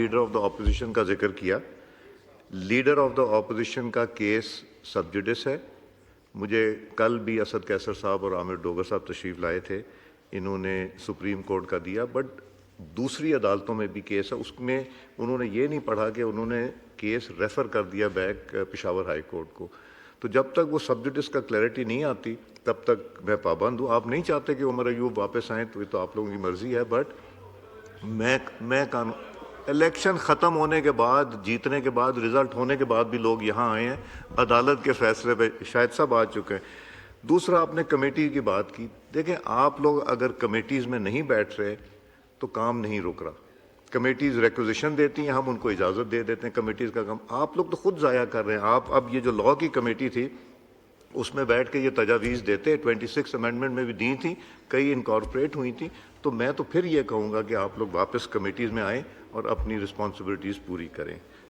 Leader of the opposition کا ذکر کیا. لیڈر آف دا اپوزیشن کا کیس سب جوڈس ہے. مجھے کل بھی اسد کیسر صاحب اور عامر ڈوگر صاحب تشریف لائے تھے, انہوں نے سپریم کورٹ کا دیا, بٹ دوسری عدالتوں میں بھی کیس ہے, اس میں انہوں نے یہ نہیں پڑھا کہ انہوں نے کیس ریفر کر دیا بیک پشاور ہائی کورٹ کو. تو جب تک وہ سب جوڈس کا کلیئرٹی نہیں آتی تب تک میں پابند ہوں. آپ نہیں چاہتے کہ عمر ایوب واپس آئیں تو یہ تو آپ لوگوں کی مرضی ہے, بٹ میں الیکشن ختم ہونے کے بعد, جیتنے کے بعد, رزلٹ ہونے کے بعد بھی لوگ یہاں آئے ہیں عدالت کے فیصلے پہ. شاید سب آ چکے ہیں. دوسرا, آپ نے کمیٹی کی بات کی. دیکھیں, آپ لوگ اگر کمیٹیز میں نہیں بیٹھ رہے تو کام نہیں رک رہا. کمیٹیز ریکوزیشن دیتی ہیں, ہم ان کو اجازت دے دیتے ہیں, کمیٹیز کا کام. آپ لوگ تو خود ضائع کر رہے ہیں. آپ اب یہ جو لاء کی کمیٹی تھی اس میں بیٹھ کے یہ تجاویز دیتے, 26 امینڈمنٹ میں بھی دی تھیں, کئی انکارپوریٹ ہوئی تھیں. تو میں تو پھر یہ کہوں گا کہ آپ لوگ واپس کمیٹیز میں آئیں اور اپنی رسپانسبلٹیز پوری کریں.